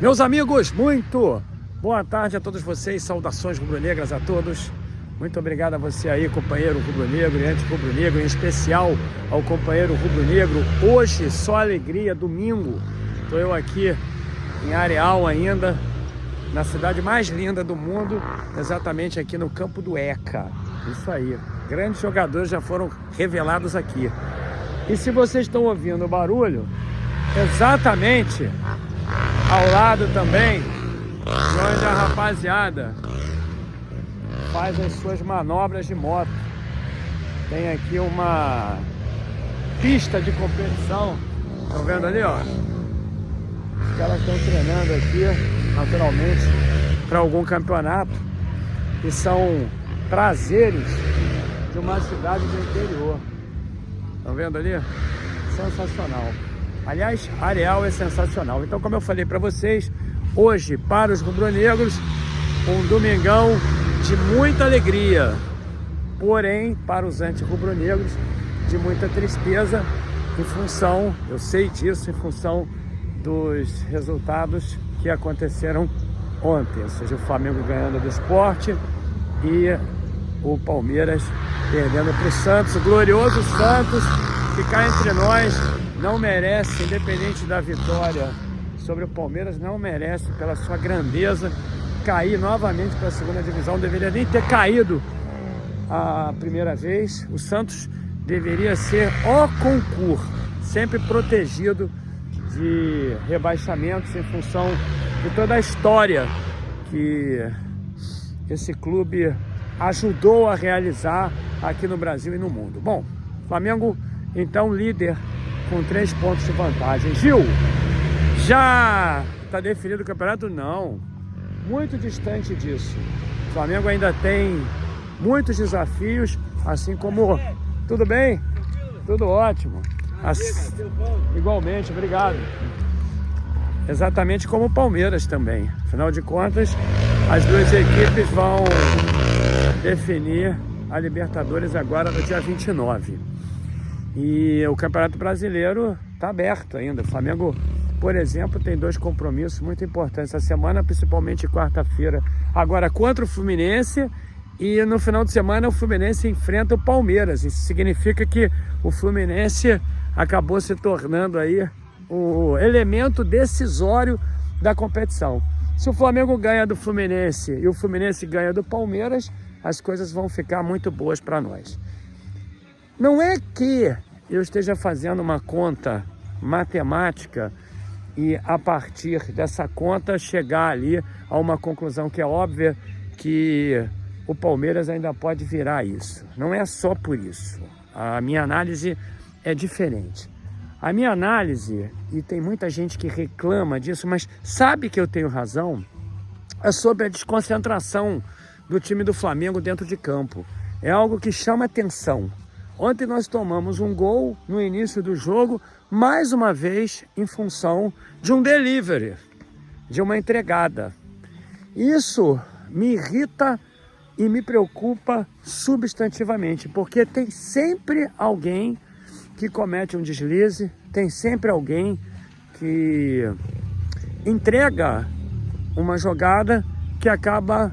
Meus amigos, muito boa tarde a todos vocês, saudações rubro-negras a todos. Muito obrigado a você aí, companheiro rubro-negro e anti-rubro-negro, em especial ao companheiro rubro-negro. Hoje, só alegria, domingo. Estou eu aqui em Areal ainda, na cidade mais linda do mundo, exatamente aqui no campo do ECA. Isso aí, grandes jogadores já foram revelados aqui. E se vocês estão ouvindo o barulho, exatamente ao lado também, onde a rapaziada faz as suas manobras de moto. Tem aqui uma pista de competição. Estão vendo ali, ó? Os caras estão treinando aqui, naturalmente, para algum campeonato. E são prazeres de uma cidade do interior. Estão vendo ali? Sensacional. Aliás, Areal é sensacional. Então, como eu falei para vocês, hoje, para os rubro-negros, um domingão de muita alegria. Porém, para os anti-rubro-negros, de muita tristeza, em função, eu sei disso, em função dos resultados que aconteceram ontem. Ou seja, o Flamengo ganhando do Sport e o Palmeiras perdendo para o Santos. O glorioso Santos, que cá entre nós não merece, independente da vitória sobre o Palmeiras, não merece, pela sua grandeza, cair novamente para a segunda divisão. Deveria nem ter caído a primeira vez. O Santos deveria ser o concurso, sempre protegido de rebaixamentos em função de toda a história que esse clube ajudou a realizar aqui no Brasil e no mundo. Bom, Flamengo então líder com 3 pontos de vantagem. Gil, já está definido o campeonato? Não, muito distante disso. O Flamengo ainda tem muitos desafios, assim como... Tudo bem? Tudo ótimo. Igualmente, obrigado. Exatamente como o Palmeiras também. Afinal de contas, as duas equipes vão definir a Libertadores agora no dia 29. E o Campeonato Brasileiro está aberto ainda. O Flamengo, por exemplo, tem 2 compromissos muito importantes essa semana, principalmente quarta-feira, agora contra o Fluminense, e no final de semana o Fluminense enfrenta o Palmeiras. Isso significa que o Fluminense acabou se tornando aí o elemento decisório da competição. Se o Flamengo ganha do Fluminense e o Fluminense ganha do Palmeiras, as coisas vão ficar muito boas para nós. Não é que eu esteja fazendo uma conta matemática e, a partir dessa conta, chegar ali a uma conclusão que é óbvia, que o Palmeiras ainda pode virar isso. Não é só por isso. A minha análise é diferente. A minha análise, e tem muita gente que reclama disso, mas sabe que eu tenho razão, é sobre a desconcentração do time do Flamengo dentro de campo. É algo que chama atenção. Ontem nós tomamos um gol no início do jogo, mais uma vez em função de um delivery, de uma entregada. Isso me irrita e me preocupa substantivamente, porque tem sempre alguém que comete um deslize, tem sempre alguém que entrega uma jogada que acaba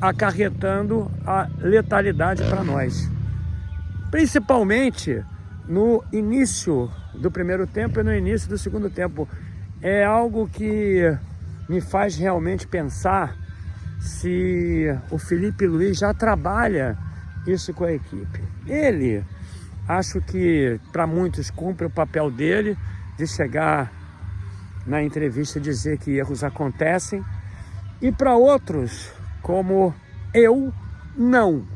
acarretando a letalidade para nós. Principalmente no início do primeiro tempo e no início do segundo tempo. É algo que me faz realmente pensar se o Felipe Luiz já trabalha isso com a equipe. Ele, acho que para muitos cumpre o papel dele de chegar na entrevista e dizer que erros acontecem, e para outros, como eu, não.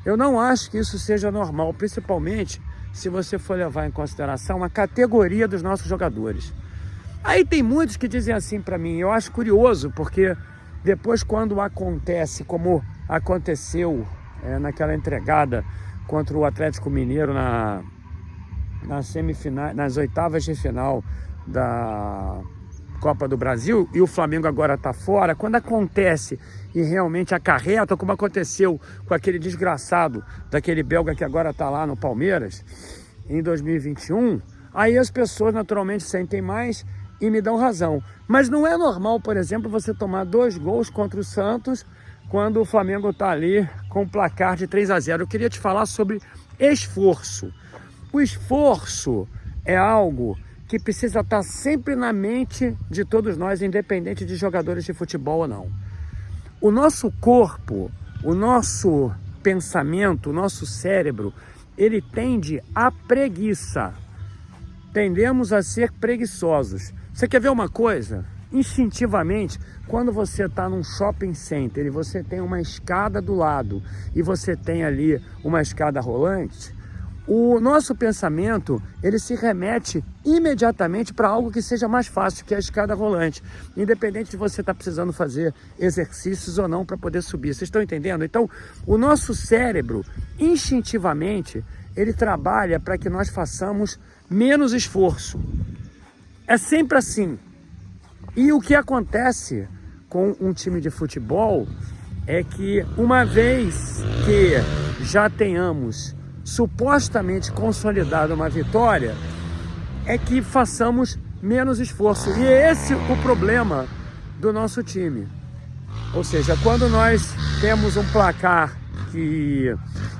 Eu não acho que isso seja normal, principalmente se você for levar em consideração a categoria dos nossos jogadores. Aí tem muitos que dizem assim para mim, eu acho curioso, porque depois, quando acontece, como aconteceu naquela entregada contra o Atlético Mineiro na semifinal, nas oitavas de final da Copa do Brasil, e o Flamengo agora está fora, quando acontece e realmente acarreta, como aconteceu com aquele desgraçado daquele belga que agora está lá no Palmeiras, em 2021, aí as pessoas naturalmente sentem mais e me dão razão. Mas não é normal, por exemplo, você tomar 2 gols contra o Santos quando o Flamengo está ali com o placar de 3-0. Eu queria te falar sobre esforço. O esforço é algo que precisa estar sempre na mente de todos nós, independente de jogadores de futebol ou não. O nosso corpo, o nosso pensamento, o nosso cérebro, ele tende à preguiça. Tendemos a ser preguiçosos. Você quer ver uma coisa? Instintivamente, quando você está num shopping center e você tem uma escada do lado e você tem ali uma escada rolante, o nosso pensamento, ele se remete imediatamente para algo que seja mais fácil, que é a escada rolante, independente de você estar precisando fazer exercícios ou não para poder subir. Vocês estão entendendo? Então, o nosso cérebro, instintivamente, ele trabalha para que nós façamos menos esforço. É sempre assim. E o que acontece com um time de futebol é que, uma vez que já tenhamos supostamente consolidado uma vitória, é que façamos menos esforço. E é esse o problema do nosso time. Ou seja, quando nós temos um placar que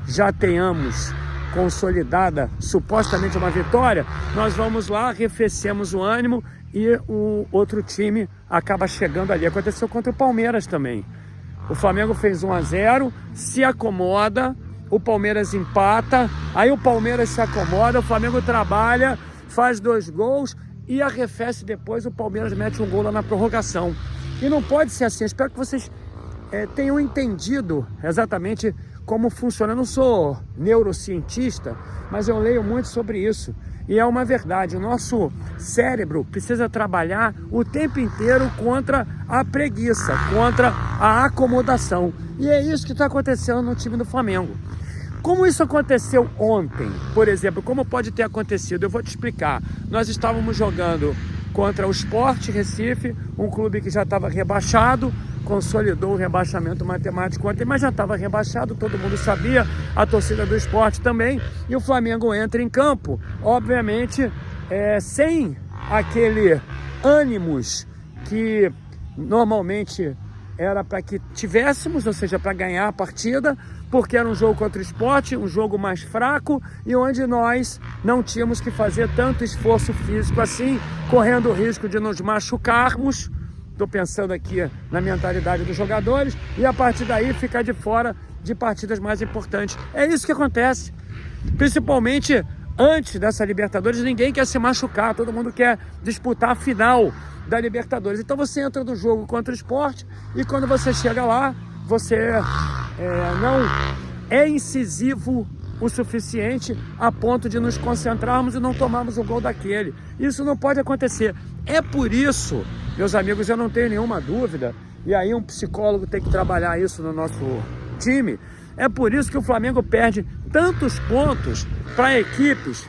já tenhamos consolidada supostamente uma vitória, nós vamos lá, arrefecemos o ânimo e o outro time acaba chegando ali. Aconteceu contra o Palmeiras também. O Flamengo fez 1-0, se acomoda, o Palmeiras empata, aí o Palmeiras se acomoda, o Flamengo trabalha, faz 2 gols e arrefece depois, o Palmeiras mete um gol lá na prorrogação. E não pode ser assim. Eu espero que vocês tenham entendido exatamente como funciona. Eu não sou neurocientista, mas eu leio muito sobre isso. E é uma verdade, o nosso cérebro precisa trabalhar o tempo inteiro contra a preguiça, contra a acomodação. E é isso que está acontecendo no time do Flamengo. Como isso aconteceu ontem, por exemplo, como pode ter acontecido? Eu vou te explicar. Nós estávamos jogando contra o Sport Recife, um clube que já estava rebaixado, consolidou o rebaixamento matemático ontem, mas já estava rebaixado, todo mundo sabia, a torcida do Sport também, e o Flamengo entra em campo, obviamente, sem aquele ânimos que normalmente era para que tivéssemos, ou seja, para ganhar a partida, porque era um jogo contra o Sport, um jogo mais fraco e onde nós não tínhamos que fazer tanto esforço físico assim, correndo o risco de nos machucarmos. Estou pensando aqui na mentalidade dos jogadores e a partir daí ficar de fora de partidas mais importantes. É isso que acontece, principalmente antes dessa Libertadores. Ninguém quer se machucar, todo mundo quer disputar a final da Libertadores. Então você entra no jogo contra o Sport e quando você chega lá, você não é incisivo o suficiente a ponto de nos concentrarmos e não tomarmos o gol daquele. Isso não pode acontecer. É por isso, meus amigos, eu não tenho nenhuma dúvida, e aí um psicólogo tem que trabalhar isso no nosso time, é por isso que o Flamengo perde tantos pontos para equipes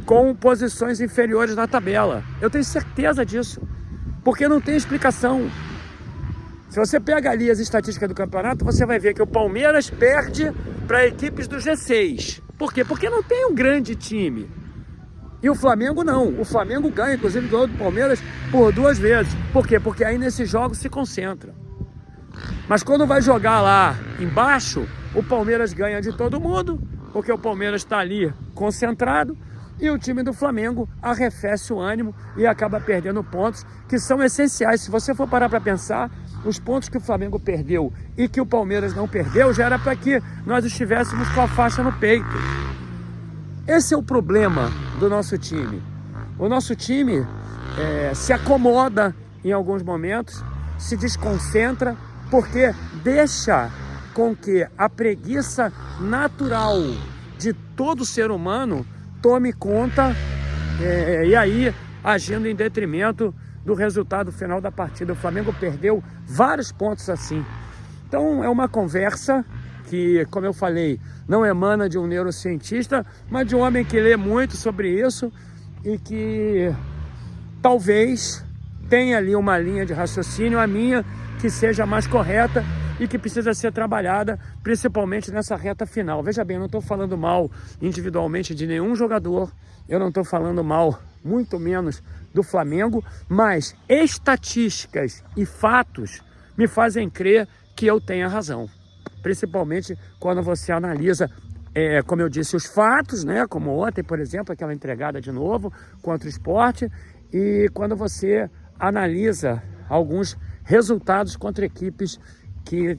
com posições inferiores na tabela. Eu tenho certeza disso, porque não tem explicação. Se você pega ali as estatísticas do campeonato, você vai ver que o Palmeiras perde para equipes do G6. Por quê? Porque não tem um grande time. E o Flamengo não. O Flamengo ganha, inclusive ganhou do Palmeiras por 2 vezes. Por quê? Porque aí nesses jogos se concentra. Mas quando vai jogar lá embaixo, o Palmeiras ganha de todo mundo, porque o Palmeiras está ali concentrado. E o time do Flamengo arrefece o ânimo e acaba perdendo pontos que são essenciais. Se você for parar para pensar, os pontos que o Flamengo perdeu e que o Palmeiras não perdeu, já era para que nós estivéssemos com a faixa no peito. Esse é o problema do nosso time. O nosso time se acomoda em alguns momentos, se desconcentra, porque deixa com que a preguiça natural de todo ser humano tome conta e aí agindo em detrimento do resultado final da partida. O Flamengo perdeu vários pontos assim. Então é uma conversa que, como eu falei, não emana de um neurocientista, mas de um homem que lê muito sobre isso e que talvez tenha ali uma linha de raciocínio, a minha, que seja mais correta e que precisa ser trabalhada, principalmente nessa reta final. Veja bem, eu não estou falando mal individualmente de nenhum jogador, eu não estou falando mal muito menos do Flamengo, mas estatísticas e fatos me fazem crer que eu tenha razão. Principalmente quando você analisa, como eu disse, os fatos, né? Como ontem, por exemplo, aquela entregada de novo contra o Sport, e quando você analisa alguns resultados contra equipes que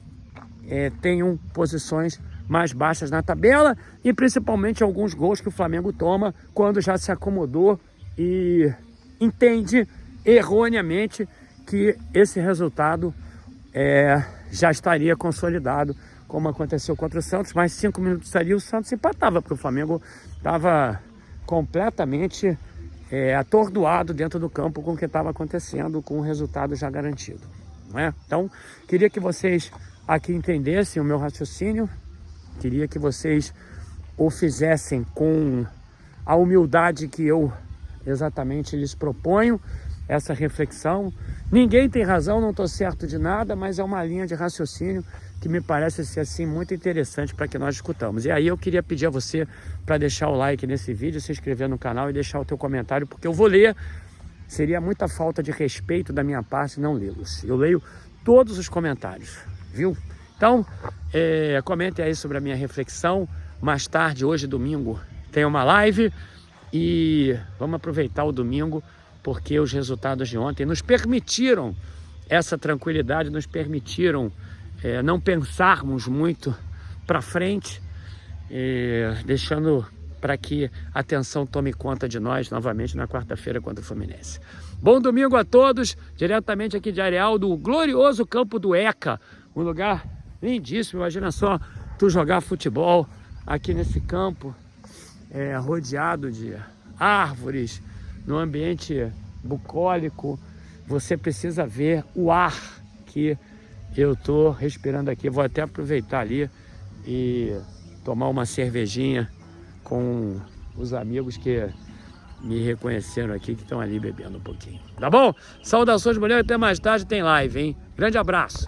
tenham posições mais baixas na tabela, e principalmente alguns gols que o Flamengo toma quando já se acomodou e entende erroneamente que esse resultado já estaria consolidado, como aconteceu contra o Santos. Mais 5 minutos ali o Santos empatava, porque o Flamengo estava completamente atordoado dentro do campo com o que estava acontecendo, com o resultado já garantido, não é? Então, queria que vocês aqui entendessem o meu raciocínio, queria que vocês o fizessem com a humildade que eu exatamente lhes proponho, essa reflexão. Ninguém tem razão, não estou certo de nada, mas é uma linha de raciocínio que me parece ser assim muito interessante para que nós discutamos. E aí eu queria pedir a você para deixar o like nesse vídeo, se inscrever no canal e deixar o teu comentário, porque eu vou ler. Seria muita falta de respeito da minha parte não lê-los. Eu leio todos os comentários, viu? Então, comente aí sobre a minha reflexão. Mais tarde, hoje, domingo, tem uma live e vamos aproveitar o domingo, porque os resultados de ontem nos permitiram essa tranquilidade, nos permitiram não pensarmos muito para frente, deixando para que a atenção tome conta de nós novamente na quarta-feira contra o Fluminense. Bom domingo a todos, diretamente aqui de Areal, do glorioso campo do ECA, um lugar lindíssimo. Imagina só tu jogar futebol aqui nesse campo, rodeado de árvores, no ambiente bucólico. Você precisa ver o ar que eu tô respirando aqui. Vou até aproveitar ali e tomar uma cervejinha com os amigos que me reconheceram aqui, que estão ali bebendo um pouquinho. Tá bom? Saudações, mulher, até mais tarde tem live, hein? Grande abraço!